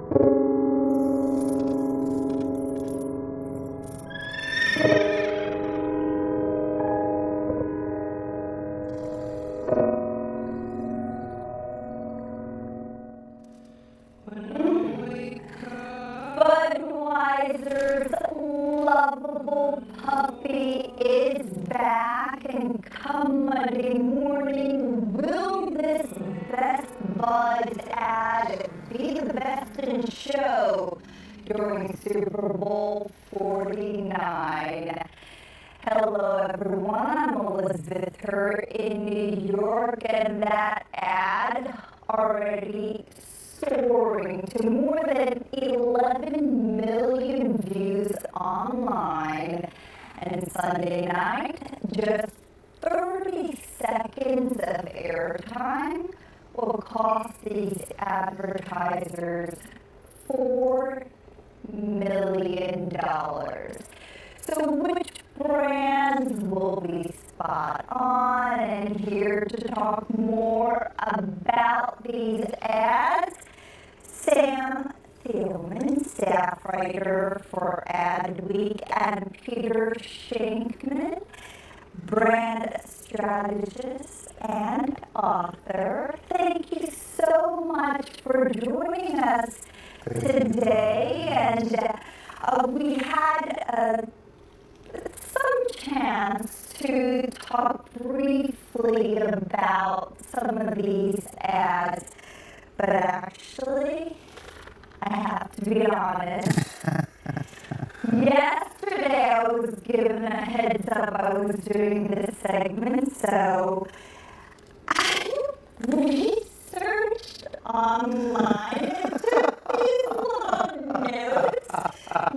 Budweiser's lovable puppy is back, and come Monday morning, will this Best Buds ad be the best in show during Super Bowl 49? Hello everyone, I'm Elizabeth Hurt in New York, and that ad already soaring to more than 11 million views online. And Sunday night, just 30 seconds of airtime will cost these advertisers $4 million. So which brands will be spot on? And here to talk more about these ads, Sam Thielman, staff writer for Adweek, and Peter Shankman, brand strategist and author. Thank you so much for joining us today. And we had some chance to talk briefly about some of these ads, but actually, I have to be honest. Yesterday, I was given a heads up I was doing this segment, so I researched online. These little notes.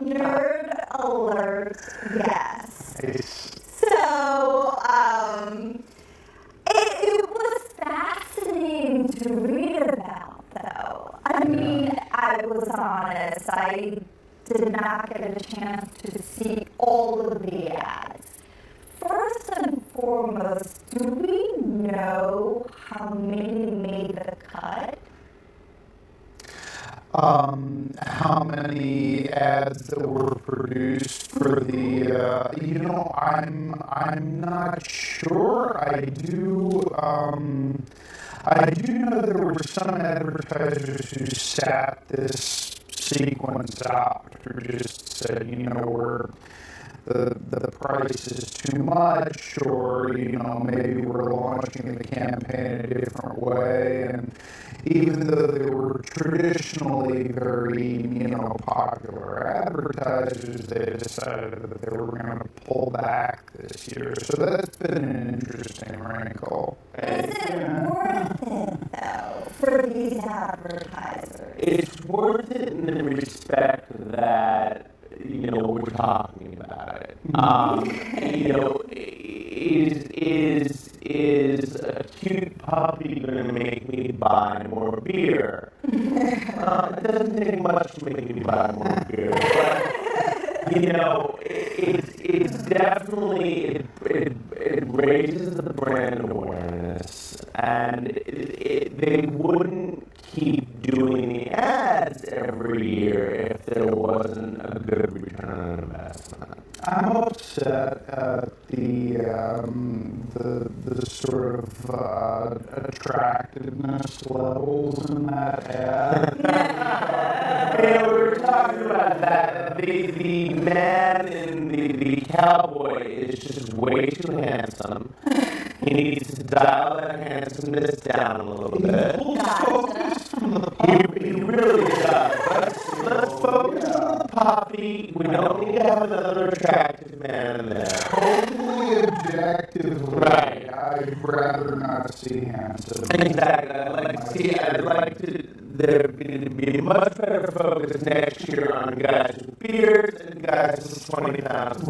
Nerd alert, yes. Nice. So, it was fascinating to read about, though. I mean, I was honest. I did not get a chance to see all of the ads. First and foremost, do we know how many made the cut? How many ads that were produced for the, I'm not sure. I do know there were some advertisers who sat this sequence out, who just said, the price is too much, or, maybe we're launching the campaign in a different way. And even though they were traditionally very, popular advertisers, they decided that they were going to pull back this year. So that's been an interesting wrinkle. Is it worth it, though, for these advertisers? It's worth it in the respect that, we're talking about it. Is a cute puppy going to make me buy more beer? It doesn't take much to make me buy more beer, but, it's definitely, it raises the brand awareness, and they wouldn't keep doing the ads every year if there wasn't a good return on investment. I'm upset at the sort of attractiveness levels in that ad. We were talking about that. The man in the cowboy is just way too handsome. He needs to dial that handsomeness down a little bit. He really does. Let's focus on the puppy. We don't need to have another attractive man in there. Totally objectively, right. I'd rather not see handsome. Exactly. I'd like there to be much better focus next year on guys with beards and guys with 20 pounds.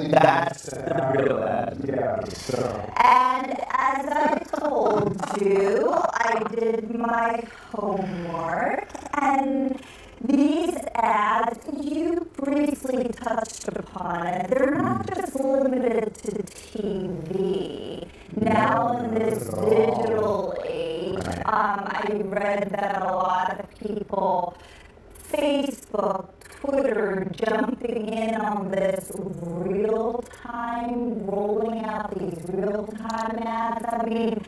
That's the real ad. Yeah, so. And as I told you, I did my homework, and these ads, you briefly touched upon it. They're not just limited to TV. Now in this digital age, I read that a lot of people, Facebook, Twitter, jumping in on this real-time, rolling out these real-time ads. I mean,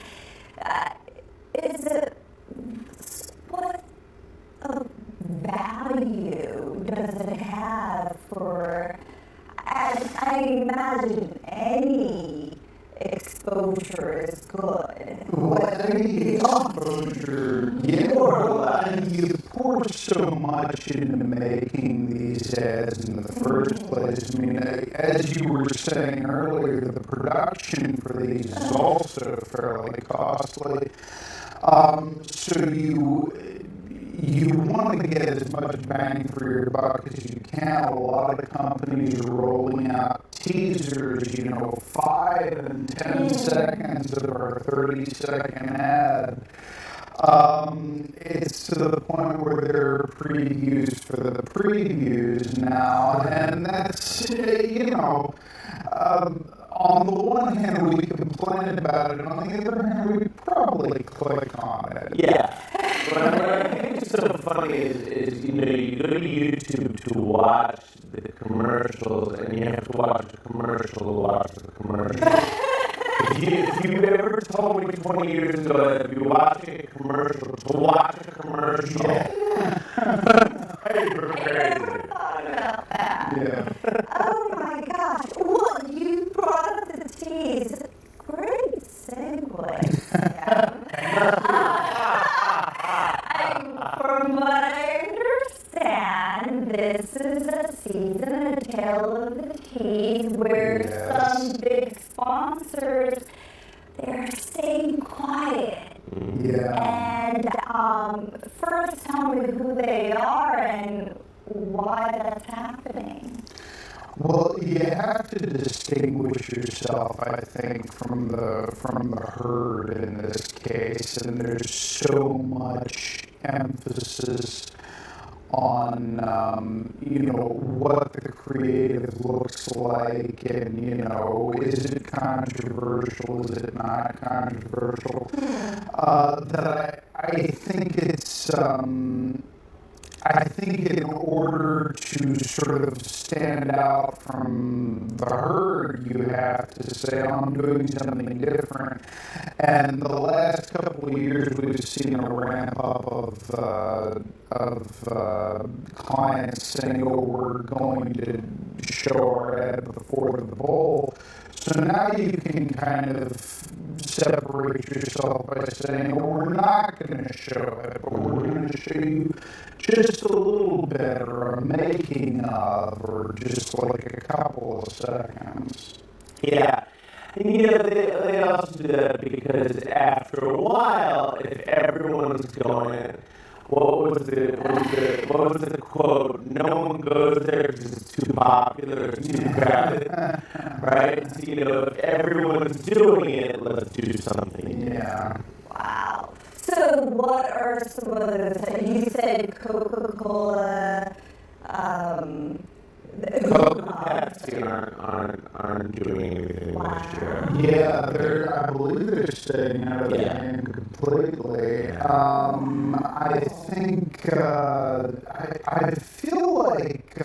is it, what value does it have for, I imagine any exposure is good. Well, any exposure, yeah, well, you pour so much into making these ads in the first place. I mean, as you were saying earlier, the production for these is also fairly costly. So you want to get as much bang for your buck as you can. A lot of companies are rolling out teasers, 5 and 10 seconds of our 30-second ad. It's to the point where there are previews for the previews now, and that's, on the one hand, we complain about it, and on the other hand, we probably click on it. Yeah. But what I think is so funny is you go to YouTube to watch the commercials, and you have to watch the commercial to watch the commercial. If you ever told me 20 years ago that if you watch a commercial to watch a commercial, you were crazy. I never thought about that. Yeah. Oh my gosh. Well, you brought up the tease. Great segue. From what I understand, this is a season, a tale of the tease, where some big sponsors, they're staying quiet. Yeah. And first tell me who they are and why that's happening. Well, you have to distinguish yourself, I think, from the herd in this case, and there's so much emphasis on what the creative looks like, and is it controversial, is it not controversial? That I think it's. I think in order to sort of stand out from the herd, you have to say, I'm doing something different. And the last couple of years, we've seen a ramp up of clients saying, we're going to show our ad before the bowl. So now you can kind of separate yourself by saying, we're not going to show it, but we're going to show you just a little bit, or a making of, or just like a couple of seconds. Yeah. And they also do that because after a while, if everyone's going, what was the quote? No one goes there because it's too popular, it's too crowded, right? So, if everyone's doing it, let's do something. Yeah. Wow. So what are some of those? You said Coca-Cola. Pepsi aren't doing anything this year. Yeah, I believe they're staying out of the game completely. I think I feel like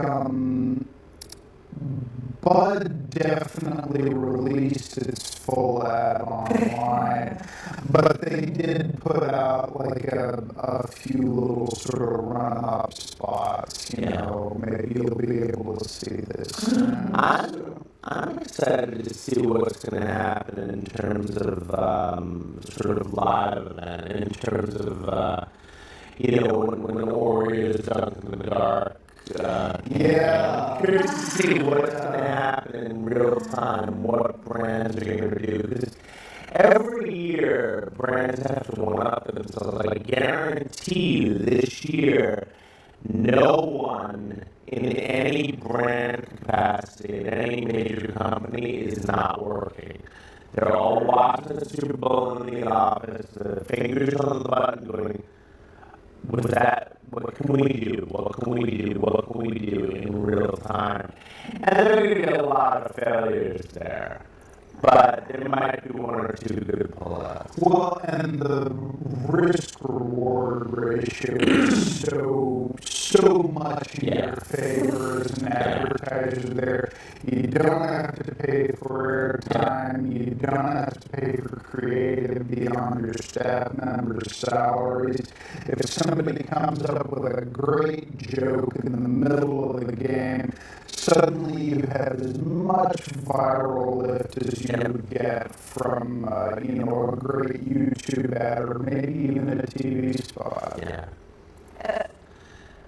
Bud definitely released its full ad online, but they did put out like a few little sort of run-up spots. Maybe you'll be able to see this. I'm excited to see what's going to happen in terms of sort of live event, in terms of when the Warriors dunk in the dark. Curious to see what's going to happen in real time, what brands are going to do. Because every year, brands have to one-up themselves. I guarantee you this year, no one in any brand capacity, in any major company, is not working. They're all watching the Super Bowl in the office, the fingers on the button going, what can we do? What can we do? What can we do in real time? And there are going to be a lot of failures there. but there might be one or two good pull-ups. Well, and the risk-reward ratio is so much in your favor as an advertiser there. You don't have to pay for airtime. You don't have to pay for creative beyond your staff members' salaries. If somebody comes up with a great joke in the middle of the game, suddenly you have as much viral lift as you would get from, a great YouTube ad or maybe even a TV spot. Yeah.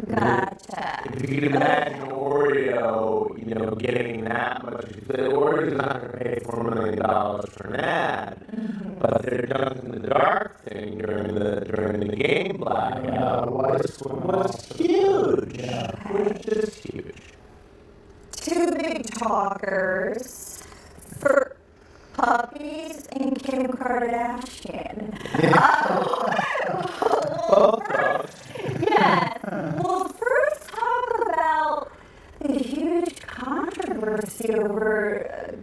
Gotcha. If you can imagine Oreo, getting that much, the Oreo's not going to pay $4 million for an ad, but their Dunk in the Dark thing during the game blackout was huge. Yeah. It was just huge. Two big talkers for puppies and Kim Kardashian. Yes. Well, first talk about the huge controversy over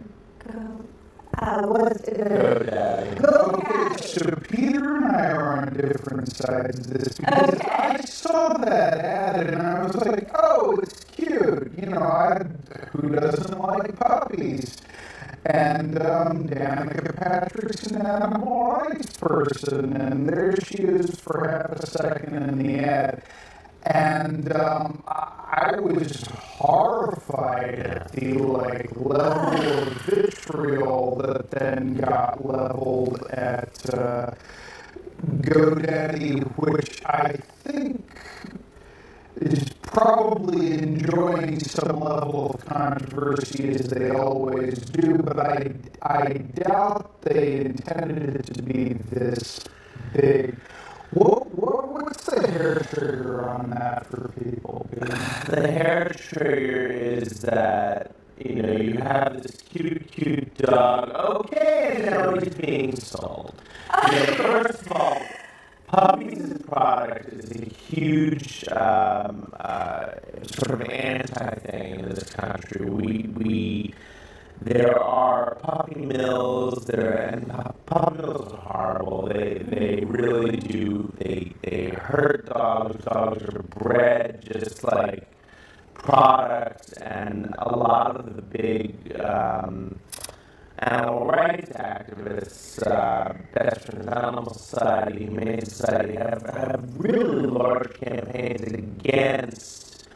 GoDaddy. Okay, so Peter and I are on different sides of this because I saw that ad and I was like, oh, it's cute. Who doesn't like puppies? And Danica Patrick's an animal rights person, and there she is for half a second in the ad. And I was horrified at the level of vitriol that then got leveled at GoDaddy, which I think is probably enjoying some level of controversy as they always do, but I doubt they intended it to be this big. What's the hair trigger on that for people? The hair trigger is that, you have this cute dog, okay, and now he's being sold. First of all, puppies as a product is a huge sort of anti-thing in this country. There are puppy mills, and puppy mills are horrible. They really do. They hurt dogs. Dogs are bred just like products, and a lot of the big animal rights activists, Best Friends Animal Society, Humane Society, have really large campaigns against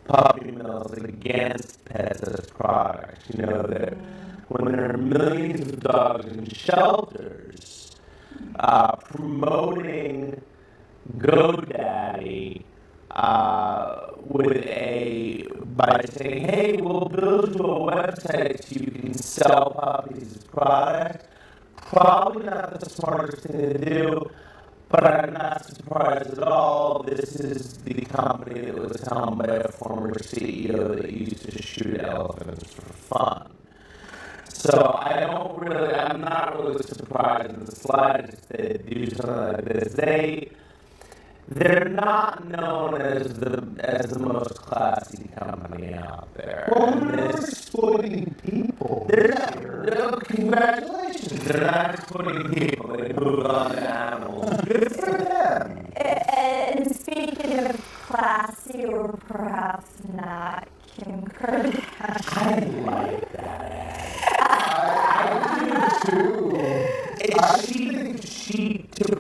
puppy mills, against pets as products. That when there are millions of dogs in shelters, promoting GoDaddy by saying, hey, we'll build you a website so you can sell puppies as products, probably not the smartest thing to do, but I'm not surprised at all. This is the company that was helmed by a former CEO that used to shoot elephants for fun. So I'm not really surprised in the slightest they do something like this. They're not known as the most classy company out there. Well, they're exploiting people. Congratulations. They're not exploiting people. They moved on to animals. Good for them. And speaking of classy, or perhaps not, Kim Kardashian. I like that. I do too.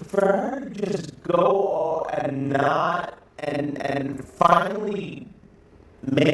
For her to just go and not and finally make